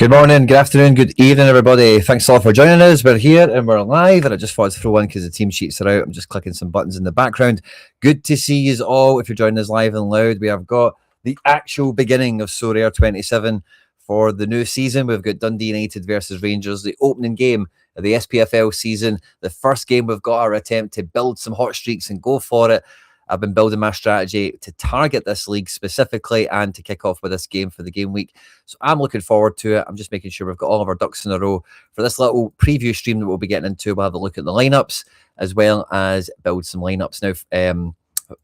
Good morning, good afternoon, good evening, everybody. Thanks a lot for joining us. We're here and we're live, and I just thought to throw in because the team sheets are out. I'm just clicking some buttons in the background. Good to see you all. If you're joining us live and loud, we have got the actual beginning of Sorare 27 for the new season. We've got Dundee United versus Rangers, the opening game of the SPFL season. The first game we've got our attempt to build some hot streaks and go for it. I've been building my strategy to target this league specifically and to kick off with this game for the game week. So I'm looking forward to it. I'm just making sure we've got all of our ducks in a row for this little preview stream that we'll be getting into. We'll have a look at the lineups as well as build some lineups now.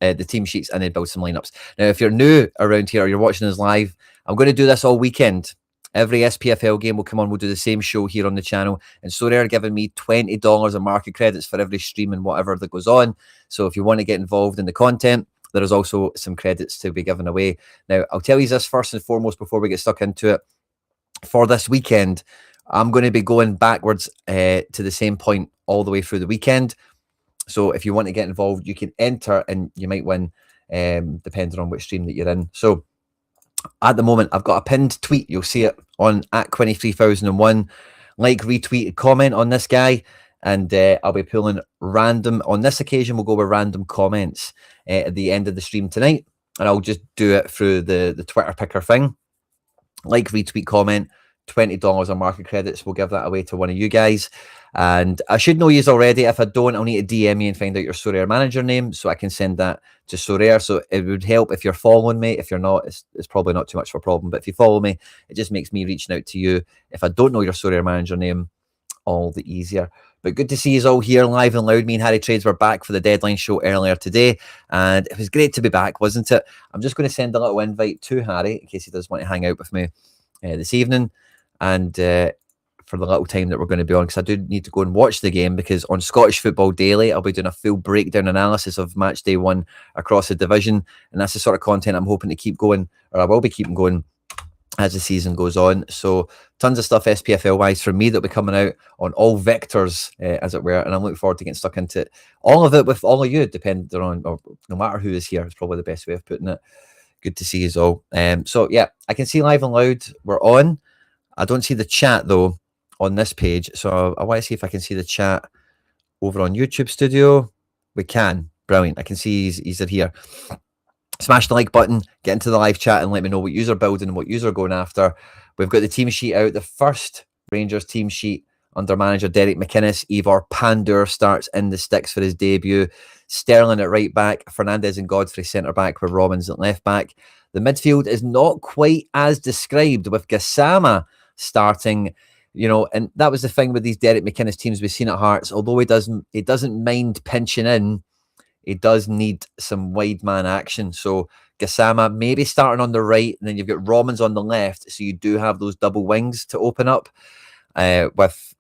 The team sheets and then build some lineups. Now, if you're new around here or you're watching us live, I'm going to do this all weekend. Every SPFL game will come on. We'll do the same show here on the channel. And so they're giving me $20 of market credits for every stream and whatever that goes on. So if you want to get involved in the content, there is also some credits to be given away. Now, I'll tell you this first and foremost before we get stuck into it. For this weekend, I'm going to be going backwards to the same point all the way through the weekend. So if you want to get involved, you can enter and you might win depending on which stream that you're in. So at the moment, I've got a pinned tweet. You'll see it on @Quinny3001. Like, retweet, comment on this guy, and I'll be pulling random. On this occasion, we'll go with random comments at the end of the stream tonight, and I'll just do it through the Twitter picker thing. Like, retweet, comment, $20 on market credits. We'll give that away to one of you guys. And I should know yous already. If I don't, I'll need to DM me and find out your Sorare manager name so I can send that to Sorare. So it would help if you're following me. If you're not, it's probably not too much of a problem. But if you follow me, it just makes me reaching out to you. If I don't know your Sorare manager name, all the easier. But good to see you all here live and loud. Me and Harry Trades were back for the deadline show earlier today, and it was great to be back, wasn't it? I'm just going to send a little invite to Harry in case he does want to hang out with me this evening, and for the little time that we're going to be on, because I do need to go and watch the game, because on Scottish Football Daily I'll be doing a full breakdown analysis of match day one across the division, and that's the sort of content I'm hoping to keep going, or I will be keeping going as the season goes on. So tons of stuff SPFL wise from me that'll be coming out on all vectors, as it were, and I'm looking forward to getting stuck into all of it with all of you, depending on, or no matter who is here, is probably the best way of putting it. Good to see you all. So yeah, I can see live and loud we're on. I don't see the chat though on this page, so I want to see if I can see the chat over on YouTube Studio. We can. Brilliant. I can see he's here. Smash the like button, get into the live chat, and let me know what you're building and what you're going after. We've got the team sheet out. The first Rangers team sheet under manager Derek McInnes. Ivor Pandur starts in the sticks for his debut. Sterling at right back, Fernandez and Godfrey centre back, with Robbins at left back. The midfield is not quite as described, with Gassama starting. You know, and that was the thing with these Derek McInnes teams we've seen at Hearts. Although he doesn't mind pinching in, he does need some wide man action. So Gassama maybe starting on the right, and then you've got Robbins on the left. So you do have those double wings to open up, with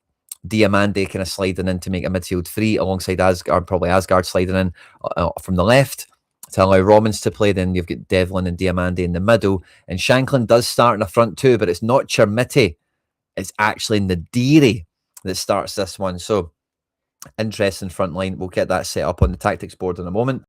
Diamande kind of sliding in to make a midfield three alongside Asgard, probably Asgard sliding in from the left to allow Robbins to play. Then you've got Devlin and Diamande in the middle, and Shanklin does start in the front too, but it's not Chermiti. It's actually Nadiri that starts this one. So interesting front line. We'll get that set up on the tactics board in a moment.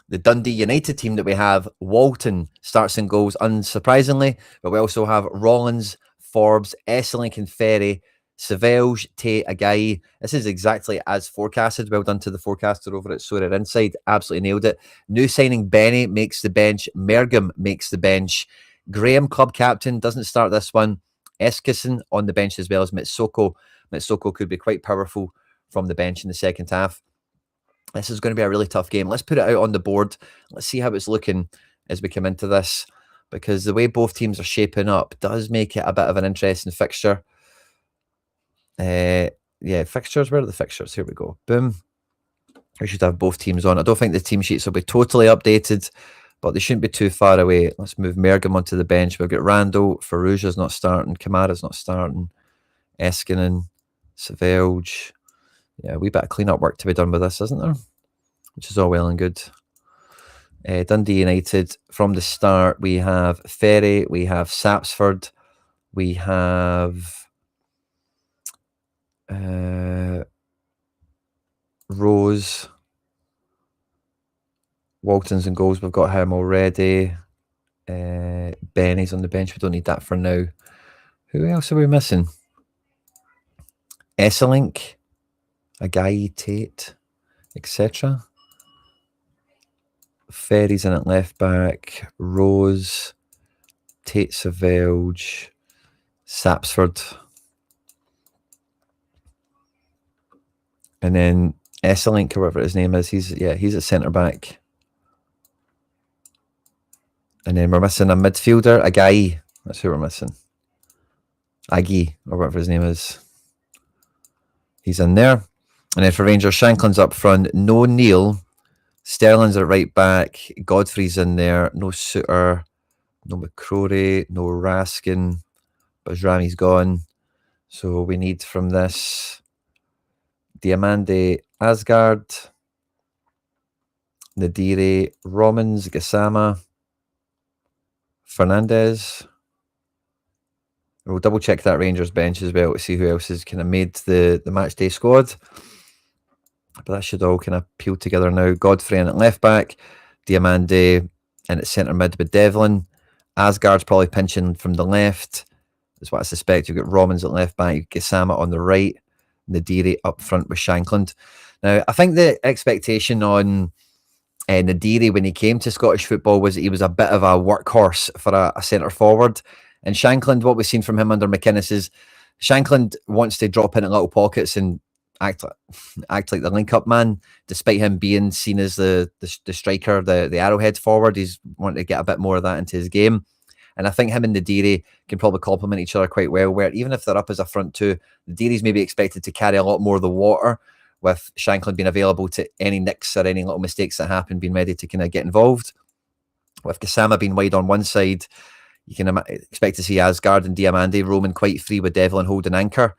The Dundee United team that we have, Walton starts in goals, unsurprisingly, but we also have Rollins, Forbes, Esselink and Ferry, Savelge, Tate, Agai. This is exactly as forecasted. Well done to the forecaster over at Sorare Inside. Absolutely nailed it. New signing Benny makes the bench. Mergum makes the bench. Graham, club captain, doesn't start this one. Eskison on the bench as well as Mitsoko. Mitsoko could be quite powerful from the bench in the second half. This is going to be a really tough game. Let's put it out on the board. Let's see how it's looking as we come into this, because the way both teams are shaping up does make it a bit of an interesting fixture. Yeah, fixtures. Where are the fixtures? Here we go. Boom. We should have both teams on. I don't think the team sheets will be totally updated, but they shouldn't be too far away. Let's move Mergum onto the bench. We've got Rando, Faruja's not starting, Kamara's not starting, Eskinen, Savelge. Yeah, a wee bit of clean-up work to be done with this, isn't there? Which is all well and good. Dundee United, from the start, we have Ferry, we have Sapsford, we have Rose, Walton's and goals. We've got him already. Benny's on the bench. We don't need that for now. Who else are we missing? Esselink, Agayi, Tate, etc. Ferry's in at left back. Rose, Tate Savelge, Sapsford. And then Esselink, or whatever his name is, he's at centre back. And then we're missing a midfielder, Agayi. That's who we're missing. Aggie, or whatever his name is. He's in there. And then for Rangers, Shanklin's up front. No Neil. Sterling's at right back. Godfrey's in there. No Suter. No McCrory. No Raskin. Bajrami's gone. So we need from this Diamande, Asgard, Nadiri, Romans, Gassama, Fernandez. We'll double check that Rangers bench as well to see who else has kind of made the match day squad. But that should all kind of peel together now. Godfrey in at left back, Diamande in at centre mid with Devlin. Asgard's probably pinching from the left. That's what I suspect. You've got Romans at left back, you've got Gassama on the right, Nadiri up front with Shankland. Now, I think the expectation on Nadiri when he came to Scottish football was that he was a bit of a workhorse for a centre forward. And Shankland, what we've seen from him under McInnes is Shankland wants to drop in at little pockets and act like the link-up man, despite him being seen as the striker, the arrowhead forward. He's wanting to get a bit more of that into his game. And I think him and Nadiri can probably complement each other quite well, where even if they're up as a front two, Nadiri's maybe expected to carry a lot more of the water, with Shankland being available to any nicks or any little mistakes that happen, being ready to kind of get involved. With Gassama being wide on one side, you can expect to see Asgard and Diamande roaming quite free with Devlin holding anchor.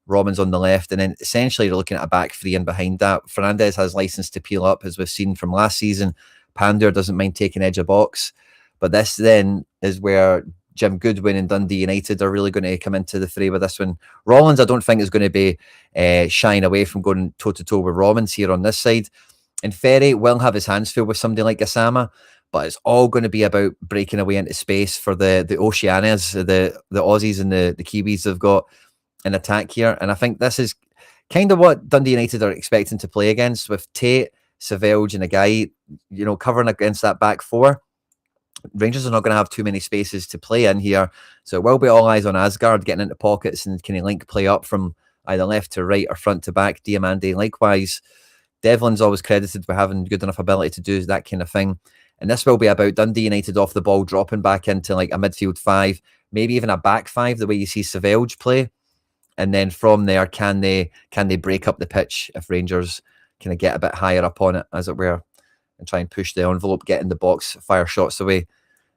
Romans on the left, and then essentially you're looking at a back three, and behind that, Fernandez has license to peel up, as we've seen from last season. Pandur doesn't mind taking edge of box. But this then is where Jim Goodwin and Dundee United are really going to come into the fray with this one. Rollins, I don't think, is going to be shying away from going toe-to-toe with Rollins here on this side. And Ferry will have his hands full with somebody like Gassama, but it's all going to be about breaking away into space for the Oceanias, the Aussies and the Kiwis have got an attack here. And I think this is kind of what Dundee United are expecting to play against, with Tate, Savelge and a guy, covering against that back four. Rangers are not going to have too many spaces to play in here. So it will be all eyes on Asgard getting into pockets and can he link play up from either left to right or front to back. Diamande likewise. Devlin's always credited for having good enough ability to do that kind of thing. And this will be about Dundee United off the ball, dropping back into like a midfield five, maybe even a back five, the way you see Savelge play. And then from there, can they break up the pitch if Rangers kind of get a bit higher up on it, as it were, and try and push the envelope, get in the box, fire shots away,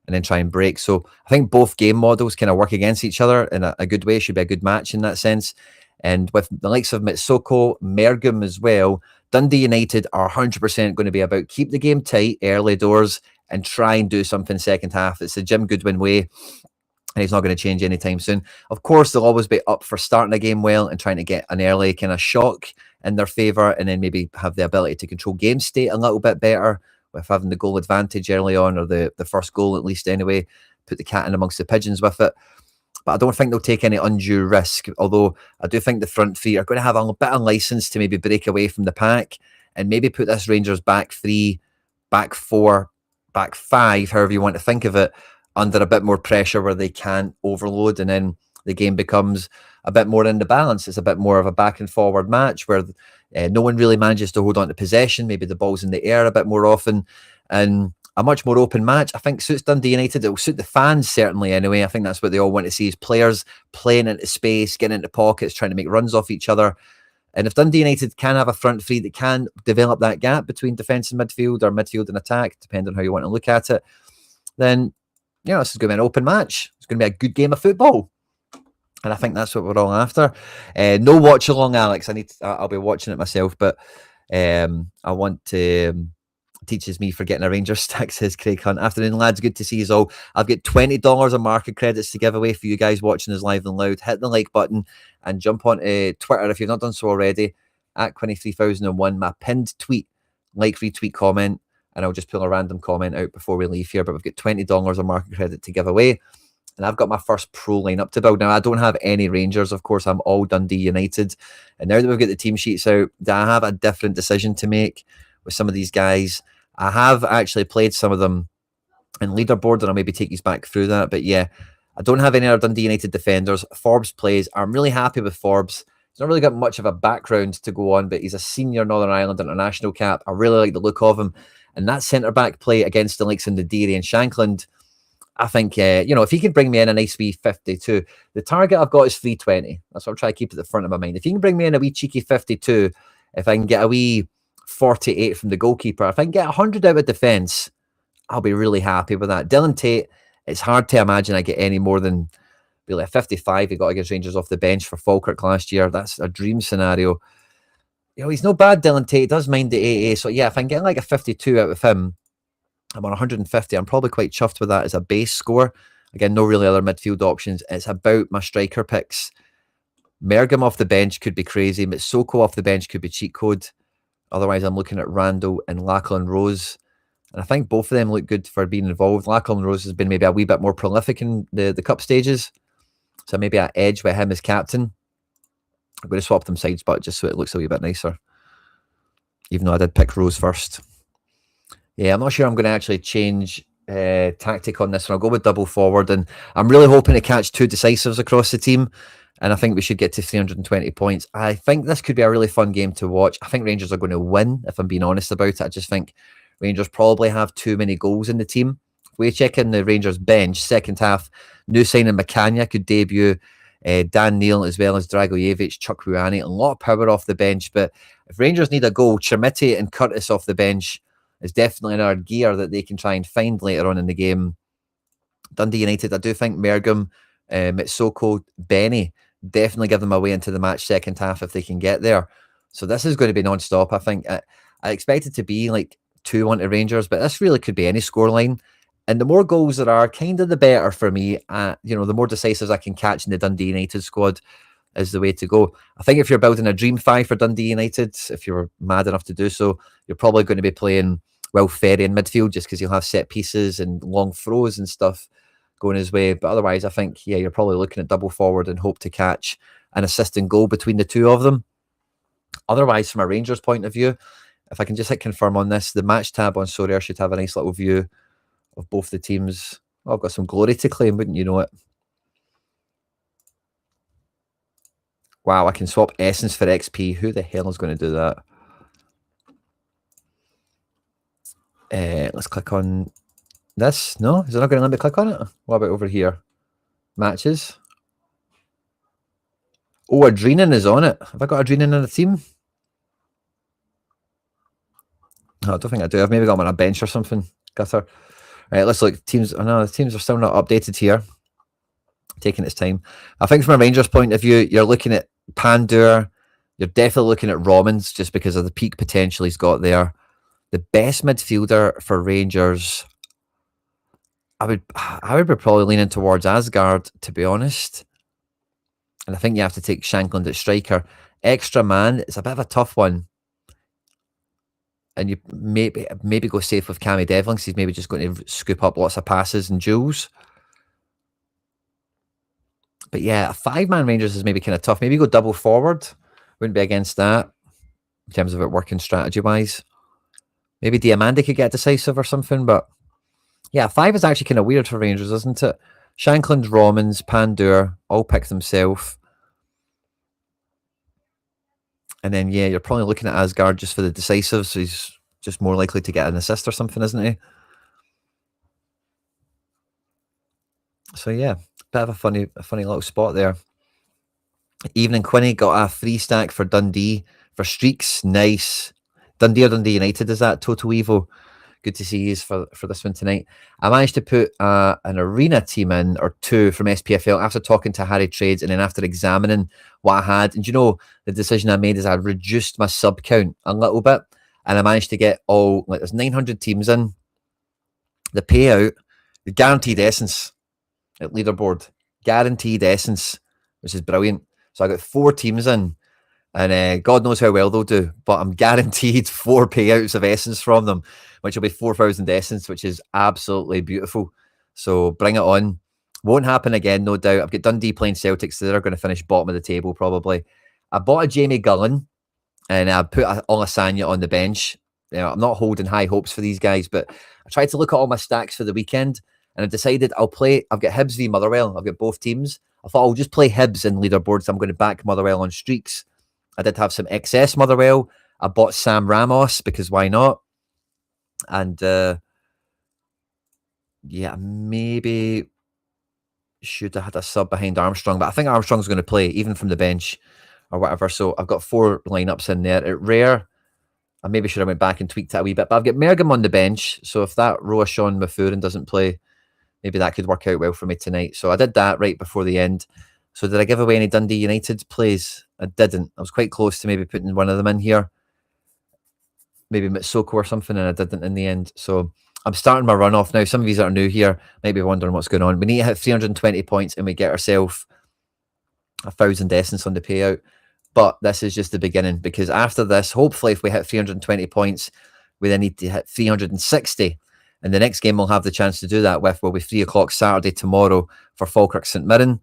and then try and break. So I think both game models kind of work against each other in a good way. Should be a good match in that sense. And with the likes of Mitsoko, Mergum as well, Dundee United are 100% going to be about keep the game tight early doors and try and do something second half. It's the Jim Goodwin way, and he's not going to change anytime soon. Of course, they'll always be up for starting a game well and trying to get an early kind of shock in their favour, and then maybe have the ability to control game state a little bit better with having the goal advantage early on, or the first goal at least anyway, put the cat in amongst the pigeons with it. But I don't think they'll take any undue risk, although I do think the front three are going to have a bit of license to maybe break away from the pack and maybe put this Rangers back three, back four, back five, however you want to think of it, under a bit more pressure where they can't overload, and then the game becomes a bit more in the balance. It's a bit more of a back and forward match where no one really manages to hold on to possession. Maybe the ball's in the air a bit more often, and a much more open match, I think, suits Dundee United. It'll suit the fans, certainly, anyway. I think that's what they all want to see, is players playing into space, getting into pockets, trying to make runs off each other. And if Dundee United can have a front three that can develop that gap between defence and midfield, or midfield and attack, depending on how you want to look at it, then, this is going to be an open match. It's going to be a good game of football. And I think that's what we're all after. No watch along, Alex. I'll be watching it myself, but I want to... teaches me for getting a Rangers stack, says Craig Hunt. Afternoon, lads. Good to see you all. I've got $20 of market credits to give away for you guys watching us live and loud. Hit the like button and jump on Twitter if you've not done so already, at Quinny3001. My pinned tweet, like, retweet, comment, and I'll just pull a random comment out before we leave here. But we've got $20 of market credit to give away, and I've got my first pro lineup to build. Now, I don't have any Rangers, of course. I'm all Dundee United. And now that we've got the team sheets out, I have a different decision to make with some of these guys. I have actually played some of them in leaderboard, and I'll maybe take you back through that. But yeah, I don't have any other Dundee United defenders. Forbes plays. I'm really happy with Forbes. He's not really got much of a background to go on, but he's a senior Northern Ireland international cap. I really like the look of him. And that centre-back play against the likes of Nadiri and Shankland, I think, if he can bring me in a nice wee 52, the target I've got is 320. That's what I'm trying to keep at the front of my mind. If he can bring me in a wee cheeky 52, if I can get a wee 48 from the goalkeeper, if I can get 100 out of defence, I'll be really happy with that. Dylan Tate, it's hard to imagine I get any more than really a 55 he got against Rangers off the bench for Falkirk last year. That's a dream scenario. He's no bad, Dylan Tate. He does mind the AA. So yeah, if I can get like a 52 out of him, I'm on 150. I'm probably quite chuffed with that as a base score. Again, no really other midfield options. It's about my striker picks. Mergum off the bench could be crazy. Mitsoko off the bench could be cheat code. Otherwise, I'm looking at Randall and Lachlan Rose. And I think both of them look good for being involved. Lachlan Rose has been maybe a wee bit more prolific in the cup stages. So maybe an edge with him as captain. I'm going to swap them sides, but just so it looks a wee bit nicer. Even though I did pick Rose first. Yeah, I'm not sure I'm going to actually change tactic on this one. I'll go with double forward, and I'm really hoping to catch 2 decisives across the team, and I think we should get to 320 points. I think this could be a really fun game to watch. I think Rangers are going to win, if I'm being honest about it. I just think Rangers probably have too many goals in the team. If we check in the Rangers bench, second half, new signing Macania could debut, Dan Neil as well as Dragojevic, Chukwiani, a lot of power off the bench. But if Rangers need a goal, Chermiti and Curtis off the bench is definitely another gear that they can try and find later on in the game. Dundee United, I do think Mergum, Mitsoko, Benny definitely give them a way into the match second half if they can get there. So this is going to be non-stop. I think I expect it to be like 2-1 to Rangers, but this really could be any scoreline. And the more goals there are, kind of the better for me. The more decisives I can catch in the Dundee United squad is the way to go. I think if you're building a dream 5 for Dundee United, if you're mad enough to do so, you're probably going to be playing Will Ferry in midfield just because he'll have set pieces and long throws and stuff going his way. But otherwise, I think, you're probably looking at double forward and hope to catch an assist and goal between the two of them. Otherwise, from a Rangers point of view, if I can just hit confirm on this, the match tab on Sorare should have a nice little view of both the teams. Oh, I've got some glory to claim, wouldn't you know it? Wow, I can swap Essence for XP. Who the hell is going to do that? Let's click on this. No? Is it not going to let me click on it? What about over here? Matches. Oh, Adrenan is on it. Have I got Adrenan in the team? No, I don't think I do. I've maybe got him on a bench or something. Gutter. Right, let's look. Teams. Oh no, the teams are still not updated here. Taking its time. I think from a Rangers point of view, you're looking at Pandur. You're definitely looking at Romans just because of the peak potential he's got there. The best midfielder for Rangers, I would be probably leaning towards Asgard, to be honest. And I think you have to take Shankland at striker. Extra man, it's a bit of a tough one. And you maybe go safe with Cammy Devlin, because he's maybe just going to scoop up lots of passes and duels. But yeah, a 5-man Rangers is maybe kind of tough. Maybe go double forward. Wouldn't be against that in terms of it working strategy-wise. Maybe Diamandi could get decisive or something, but yeah, 5 is actually kind of weird for Rangers, isn't it? Shankland, Romans, Pandur, all pick themselves. And then, yeah, you're probably looking at Asgard just for the decisives. So he's just more likely to get an assist or something, isn't he? So, yeah, bit of a funny little spot there. Evening Quinny got a 3-stack for Dundee for streaks. Nice. Dundee or Dundee United, is that? Total Evo. Good to see you for this one tonight. I managed to put an arena team in, or 2 from SPFL after talking to Harry Trades and then after examining what I had. And the decision I made is I reduced my sub count a little bit, and I managed to get there's 900 teams in. The payout, the guaranteed essence at leaderboard, guaranteed essence, which is brilliant. So I got 4 teams in, And God knows how well they'll do, but I'm guaranteed 4 payouts of essence from them, which will be 4,000 essence, which is absolutely beautiful. So bring it on. Won't happen again, no doubt. I've got Dundee playing Celtic, so they're going to finish bottom of the table probably. I bought a Jamie Gullen and I put Olasanya on the bench. I'm not holding high hopes for these guys, but I tried to look at all my stacks for the weekend and I decided I've got Hibs v Motherwell. I've got both teams. I thought I'll just play Hibs in leaderboards. I'm going to back Motherwell on streaks. I did have some excess Motherwell. I bought Sam Ramos because why not? And maybe should have had a sub behind Armstrong, but I think Armstrong's going to play even from the bench or whatever. So I've got 4 lineups in there. At rare, I maybe should have went back and tweaked it a wee bit, but I've got Mergam on the bench. So if that Roachon Mafurin doesn't play, maybe that could work out well for me tonight. So I did that right before the end. So did I give away any Dundee United plays? I didn't. I was quite close to maybe putting one of them in here. Maybe Mitsoko or something, and I didn't in the end. So I'm starting my run off now. Some of you that are new here might be wondering what's going on. We need to hit 320 points and we get ourselves 1,000 essence on the payout. But this is just the beginning, because after this, hopefully if we hit 320 points, we then need to hit 360. And the next game we'll have the chance to do that with will be 3 o'clock Saturday tomorrow for Falkirk St Mirren.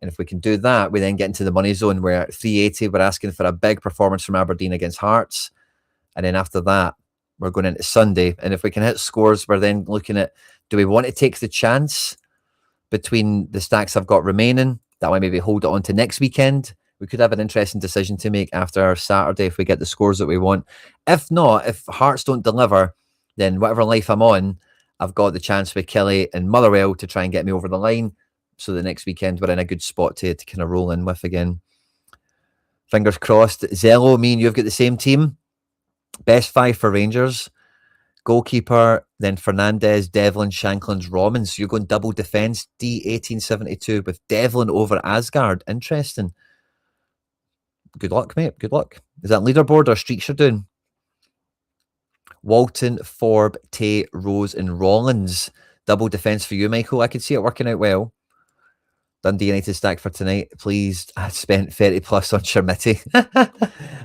And if we can do that, we then get into the money zone where at 380, we're asking for a big performance from Aberdeen against Hearts. And then after that, we're going into Sunday. And if we can hit scores, we're then looking at, do we want to take the chance between the stacks I've got remaining? That way maybe hold it on to next weekend. We could have an interesting decision to make after our Saturday if we get the scores that we want. If not, if Hearts don't deliver, then whatever life I'm on, I've got the chance with Kelly and Motherwell to try and get me over the line. So the next weekend we're in a good spot to kind of roll in with again. Fingers crossed. Zello, me and you've got the same team. Best 5 for Rangers. Goalkeeper, then Fernandez, Devlin, Shanklin's, Romans. So you're going double defence, D1872 with Devlin over Asgard. Interesting. Good luck, mate. Good luck. Is that leaderboard or streaks you're doing? Walton, Forb, Tay, Rose, and Rollins. Double defence for you, Michael. I could see it working out well. Dundee United stack for tonight. Please, I spent 30 plus on Shermitty.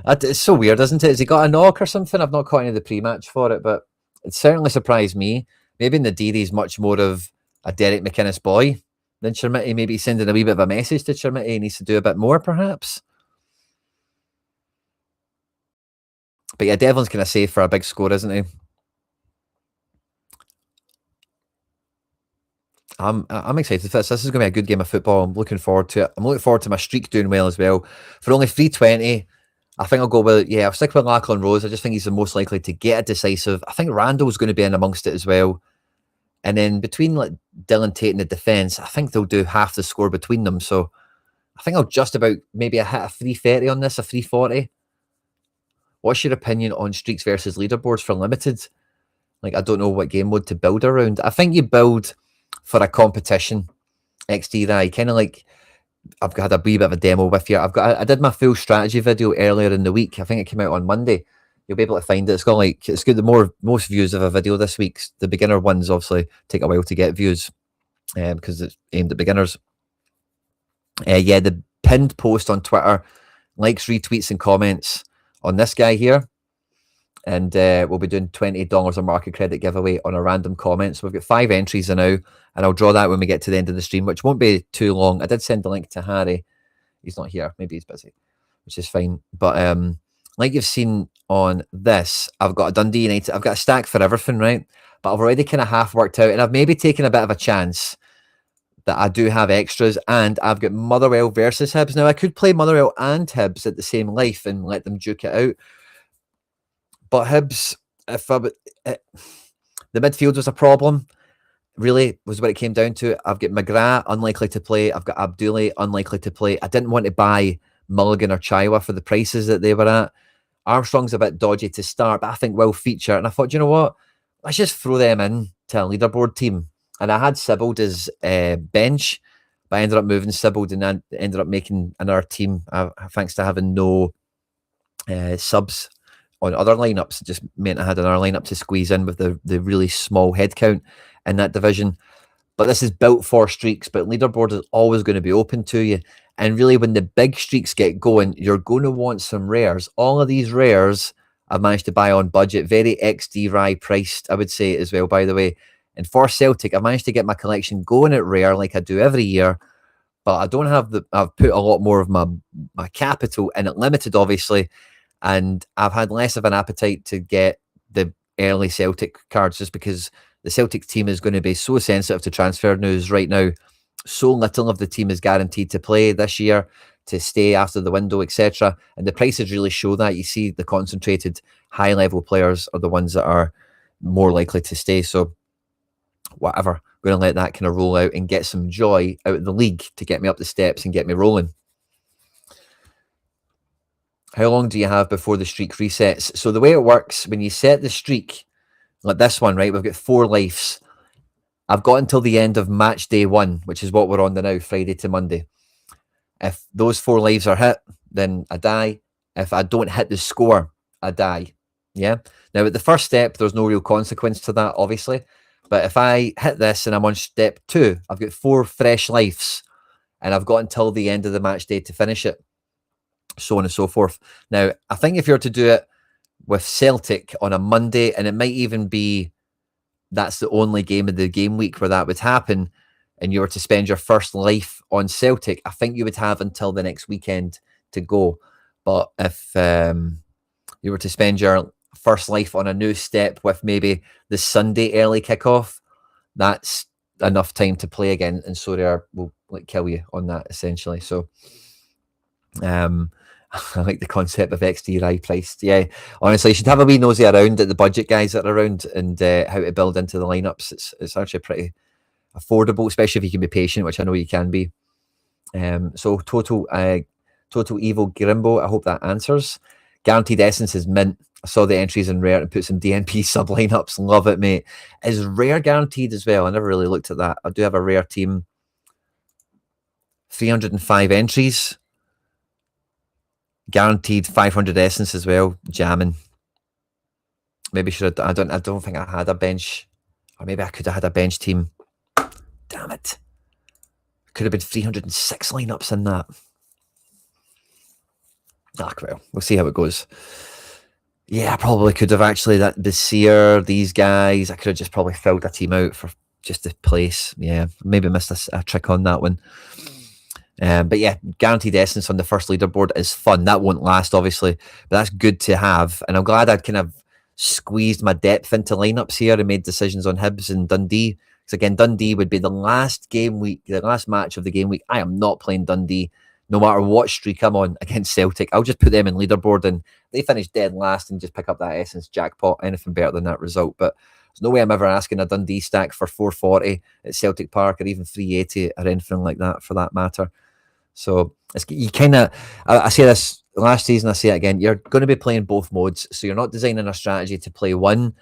It's so weird, isn't it? Has he got a knock or something? I've not caught any of the pre-match for it, but it certainly surprised me. Maybe in the D, he's much more of a Derek McInnes boy than Shermitty. Maybe he's sending a wee bit of a message to Shermitty. He needs to do a bit more, perhaps. But yeah, Devlin's kind of safe for a big score, isn't he? I'm excited for this. This is going to be a good game of football. I'm looking forward to it. I'm looking forward to my streak doing well as well. For only 320, I think I'll go with, I'll stick with Lachlan Rose. I just think he's the most likely to get a decisive. I think Randall's going to be in amongst it as well. And then between like Dylan Tate and the defence, I think they'll do half the score between them. So I think I'll just about maybe hit a 330 on this, a 340. What's your opinion on streaks versus leaderboards for limited? Like, I don't know what game mode to build around. I think you build for a competition. XD, kind of like I've had a wee bit of a demo with you. I did my full strategy video earlier in the week. I think it came out on Monday. You'll be able to find it. It's good. The most views of a video this week. The beginner ones obviously take a while to get views because it's aimed at beginners. The pinned post on Twitter, likes, retweets, and comments on this guy here. And we'll be doing $20 of market credit giveaway on a random comment. So we've got 5 entries now, and I'll draw that when we get to the end of the stream, which won't be too long. I did send the link to Harry. He's not here. Maybe he's busy, which is fine. But like you've seen on this, I've got a Dundee United. I've got a stack for everything, right? But I've already kind of half worked out, and I've maybe taken a bit of a chance that I do have extras, and I've got Motherwell versus Hibs. Now, I could play Motherwell and Hibs at the same life and let them duke it out. But Hibs, the midfield was a problem, really, was what it came down to. I've got McGrath, unlikely to play. I've got Abdullah, unlikely to play. I didn't want to buy Mulligan or Chaiwa for the prices that they were at. Armstrong's a bit dodgy to start, but I think will feature. And I thought, you know what? Let's just throw them in to a leaderboard team. And I had Sibbald as bench, but I ended up moving Sibbald and then ended up making another team thanks to having no subs on other lineups. It just meant I had another lineup to squeeze in with the really small head count in that division. But this is built for streaks, but leaderboard is always going to be open to you. And really, when the big streaks get going, you're going to want some rares. All of these rares I've managed to buy on budget, very XD-RI priced, I would say, as well, by the way. And for Celtic, I've managed to get my collection going at rare like I do every year, but I don't have I've put a lot more of my capital in it, limited, obviously, and I've had less of an appetite to get the early Celtic cards just because the Celtic team is going to be so sensitive to transfer news right now. So little of the team is guaranteed to play this year, to stay after the window, etc. And the prices really show that. You see the concentrated high-level players are the ones that are more likely to stay. So whatever, I'm going to let that kind of roll out and get some joy out of the league to get me up the steps and get me rolling. How long do you have before the streak resets? So the way it works, when you set the streak, like this one, right, we've got 4 lives. I've got until the end of match day 1, which is what we're on the now, Friday to Monday. If those 4 lives are hit, then I die. If I don't hit the score, I die. Yeah. Now, at the first step, there's no real consequence to that, obviously. But if I hit this and I'm on step 2, I've got 4 fresh lives, and I've got until the end of the match day to finish it, so on and so forth. Now, I think if you're to do it with Celtic on a Monday, and it might even be that's the only game of the game week where that would happen, and you were to spend your first life on Celtic, I think you would have until the next weekend to go. But if you were to spend your first life on a new step with maybe the Sunday early kickoff, that's enough time to play again, and Sorare will kill you on that, essentially. So I like the concept of XD-RI priced. Yeah, honestly, you should have a wee nosy around at the budget guys that are around and how to build into the lineups. It's actually pretty affordable, especially if you can be patient, which I know you can be. So total evil Grimbo, I hope that answers. Guaranteed essence is mint. I saw the entries in rare and put some DNP sub lineups. Love it, mate. Is rare guaranteed as well? I never really looked at that. I do have a rare team. 305 entries. Guaranteed 500 essence as well. Jamming. Maybe should I don't think I had a bench, or maybe I could have had a bench team. Damn it! Could have been 306 lineups in that. Well, we'll see how it goes. Yeah, I probably could have actually. That Basir, these guys, I could have just probably filled a team out for just the place. Yeah, maybe missed a trick on that one. But yeah, guaranteed essence on the first leaderboard is fun. That won't last, obviously, but that's good to have. And I'm glad I'd kind of squeezed my depth into lineups here and made decisions on Hibs and Dundee. Because again, Dundee would be the last game week, the last match of the game week. I am not playing Dundee, no matter what streak I'm on against Celtic. I'll just put them in leaderboard and they finish dead last and just pick up that essence jackpot. Anything better than that result. But there's no way I'm ever asking a Dundee stack for 440 at Celtic Park or even 380 or anything like that for that matter. So you kind of, I say this last season, I say it again, you're going to be playing both modes. So you're not designing a strategy to play one,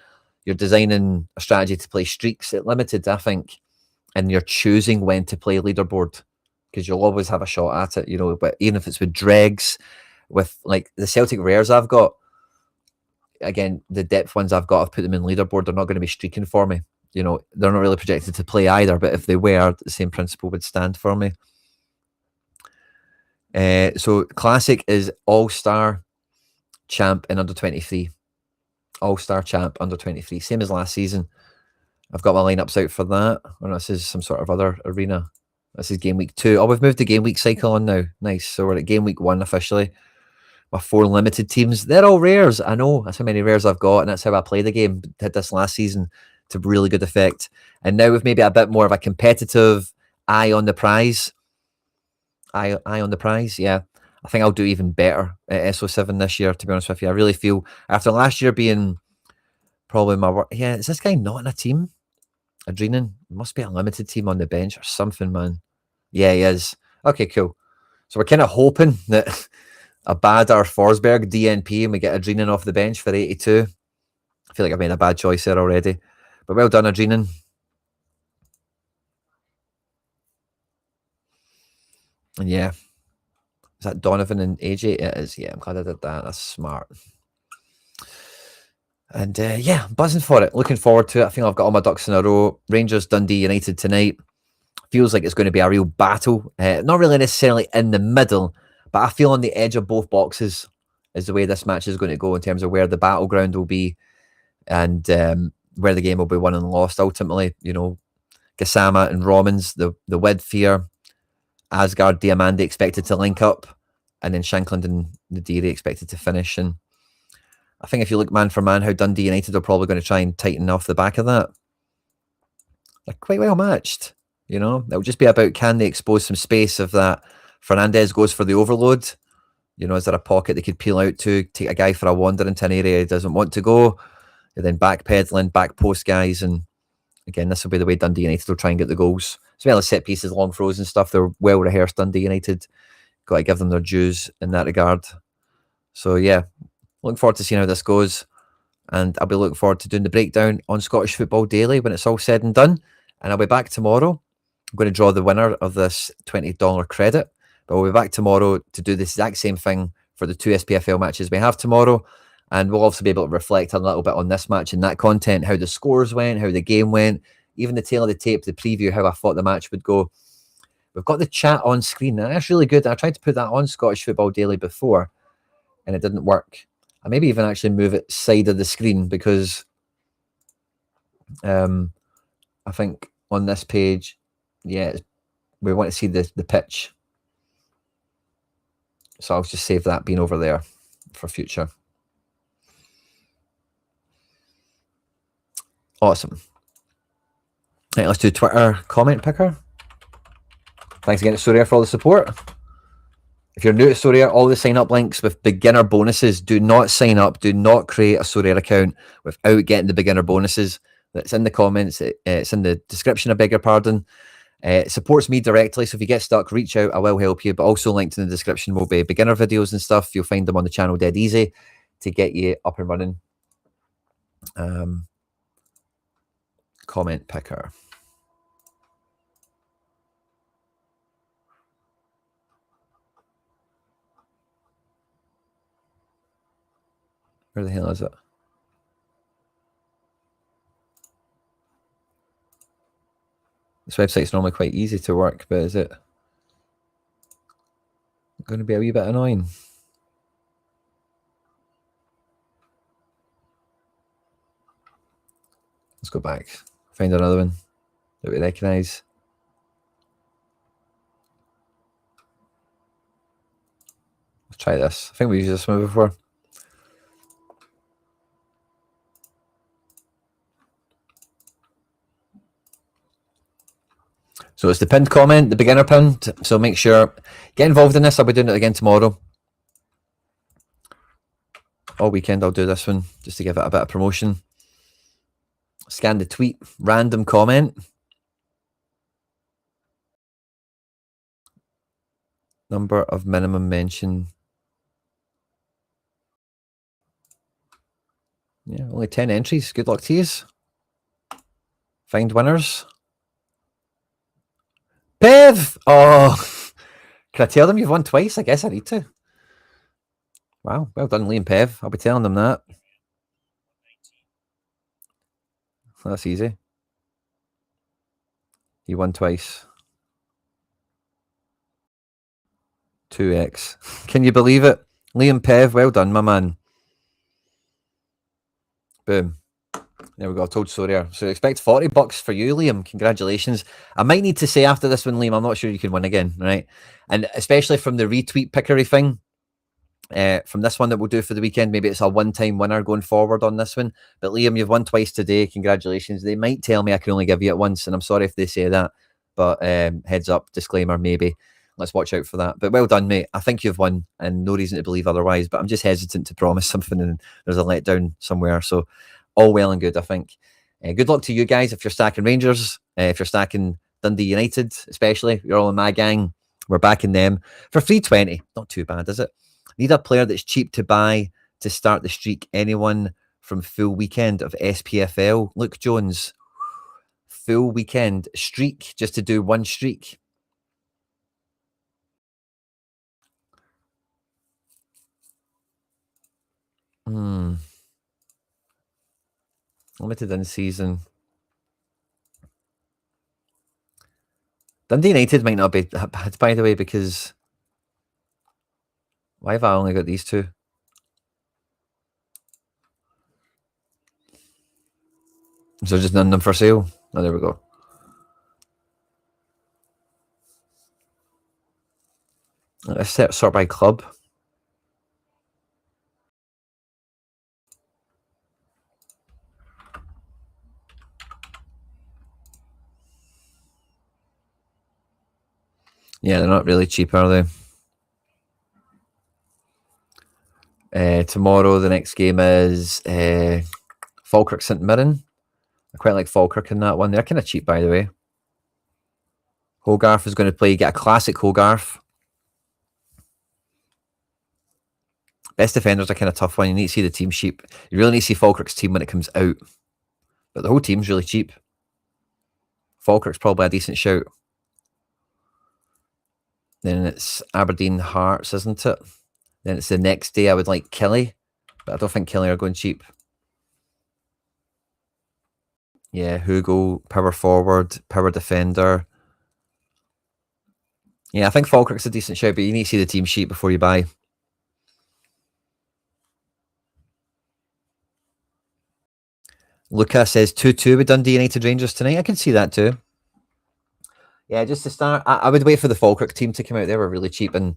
you're designing a strategy to play streaks at limited, I think, and you're choosing when to play leaderboard because you'll always have a shot at it, you know. But even if it's with dregs, with like the Celtic rares I've got, again, the depth ones I've got, I've put them in leaderboard, they're not going to be streaking for me. You know, they're not really projected to play either, but if they were, the same principle would stand for me. So classic is all-star champ in under 23. All-star champ under 23, same as last season. I've got my lineups out for that. Or this is some sort of other arena. This is game week 2. Oh, we've moved the game week cycle on now. Nice. So we're at game week 1 officially. My 4 limited teams. They're all rares. I know. That's how many rares I've got, and that's how I play the game. Did this last season to really good effect. And now with maybe a bit more of a competitive eye on the prize. Eye on the prize, yeah. I think I'll do even better at SO7 this year, to be honest with you. I really feel, after last year being probably my work, yeah, is this guy not in a team? Adrenan must be a limited team on the bench or something, man. Yeah, he is. Okay, cool. So we're kind of hoping that a bad or Forsberg DNP and we get Adrenan off the bench for 82. I feel like I've made a bad choice there already. But well done, Adrenan. And yeah, is that Donovan and AJ? It is. Yeah, I'm glad I did that. That's smart. And yeah, buzzing for it. Looking forward to it. I think I've got all my ducks in a row. Rangers, Dundee United tonight. Feels like it's going to be a real battle. Not really necessarily in the middle, but I feel on the edge of both boxes is the way this match is going to go in terms of where the battleground will be and where the game will be won and lost. Ultimately, you know, Gassama and Romans, the width here, Asgard, Diamandi expected to link up, and then Shankland and Nadiri expected to finish. And I think if you look man for man, how Dundee United are probably going to try and tighten off the back of that. They're quite well matched. You know, it'll just be about can they expose some space if that Fernandez goes for the overload. You know, is there a pocket they could peel out to, take a guy for a wander into an area he doesn't want to go, and then backpedaling, back post guys. And again, this will be the way Dundee United will try and get the goals. As well as set pieces, long throws and stuff. They're well rehearsed, Dundee United. Got to give them their dues in that regard. So yeah, looking forward to seeing how this goes. And I'll be looking forward to doing the breakdown on Scottish Football Daily when it's all said and done. And I'll be back tomorrow. I'm going to draw the winner of this $20 credit. But we'll be back tomorrow to do the exact same thing for the 2 SPFL matches we have tomorrow. And we'll also be able to reflect a little bit on this match and that content, how the scores went, how the game went, even the tail of the tape, the preview, how I thought the match would go. We've got the chat on screen. Now, that's really good. I tried to put that on Scottish Football Daily before, and it didn't work. I maybe even actually move it side of the screen because I think on this page, yeah, we want to see the pitch. So I'll just save that being over there for future. Awesome. Right, let's do Twitter comment picker. Thanks again to Sorare for all the support. If you're new to Sorare, all the sign-up links with beginner bonuses. Do not sign up. Do not create a Sorare account without getting the beginner bonuses. That's in the comments. It's in the description, I beg your pardon. It supports me directly, so if you get stuck, reach out. I will help you. But also linked in the description will be beginner videos and stuff. You'll find them on the channel dead easy to get you up and running. Comment picker. Where the hell is it? This website's normally quite easy to work, but is it going to be a wee bit annoying? Let's go back. Find another one that we recognise. Let's try this. I think we've used this one before. So it's the pinned comment, the beginner pinned. So make sure, get involved in this. I'll be doing it again tomorrow. All weekend I'll do this one just to give it a bit of promotion. Scan the tweet, random comment. Number of minimum mention. Yeah, only 10 entries. Good luck to you. Find winners. Bev! Oh, can I tell them you've won twice? I guess I need to. Wow, well done, Liam Pev. I'll be telling them that. That's easy. You won twice. 2x. Can you believe it? Liam Pev, well done, my man. Boom. There we go. I told Sorare. So expect $40 for you, Liam. Congratulations. I might need to say after this one, Liam, I'm not sure you can win again, right? And especially from the retweet pickery thing, from this one that we'll do for the weekend, maybe it's a one-time winner going forward on this one. But Liam, you've won twice today. Congratulations. They might tell me I can only give you it once, and I'm sorry if they say that. But heads up, disclaimer, maybe. Let's watch out for that. But well done, mate. I think you've won, and no reason to believe otherwise. But I'm just hesitant to promise something, and there's a letdown somewhere. So all well and good, I think. Good luck to you guys if you're stacking Rangers, if you're stacking Dundee United, especially. You're all in my gang. We're backing them for 320. Not too bad, is it? Need a player that's cheap to buy to start the streak. Anyone from full weekend of SPFL? Luke Jones. Full weekend streak, just to do one streak. Limited in season. Dundee United might not be, by the way, because why have I only got these two? So just none of them for sale. Oh, there we go. Let's sort by club. Yeah, they're not really cheap, are they? Tomorrow, the next game is Falkirk St Mirren. I quite like Falkirk in that one. They're kind of cheap, by the way. Hogarth is going to play. Get a classic Hogarth. Best defenders are kind of tough one. You need to see the team sheet. You really need to see Falkirk's team when it comes out. But the whole team's really cheap. Falkirk's probably a decent shout. Then it's Aberdeen Hearts, isn't it? Then it's the next day I would like Kelly. But I don't think Kelly are going cheap. Yeah, Hugo, power forward, power defender. Yeah, I think Falkirk's a decent shout, but you need to see the team sheet before you buy. Luca says 2-2 with Dundee United Rangers tonight. I can see that too. Yeah, just to start, I would wait for the Falkirk team to come out. They were really cheap, and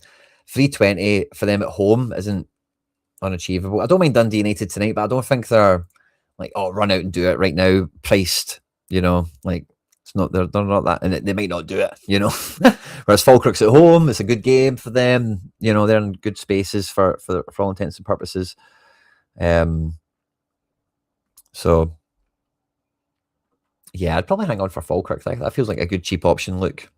320 for them at home isn't unachievable. I don't mind Dundee United tonight, but I don't think they're like, oh, run out and do it right now, priced, like it's not, they're not that, and they might not do it, Whereas Falkirk's at home, it's a good game for them, they're in good spaces for all intents and purposes. So yeah, I'd probably hang on for Falkirk. That feels like a good cheap option. Look,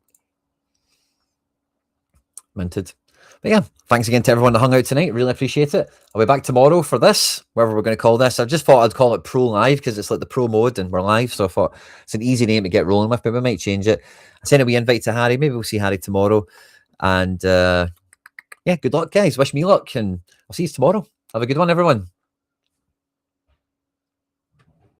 minted. But yeah, thanks again to everyone that hung out tonight. Really appreciate it. I'll be back tomorrow for this, whatever we're going to call this. I just thought I'd call it Pro Live because it's like the pro mode and we're live. So I thought it's an easy name to get rolling with, but we might change it. I sent a wee invite to Harry. Maybe we'll see Harry tomorrow. And yeah, good luck, guys. Wish me luck, and I'll see you tomorrow. Have a good one, everyone.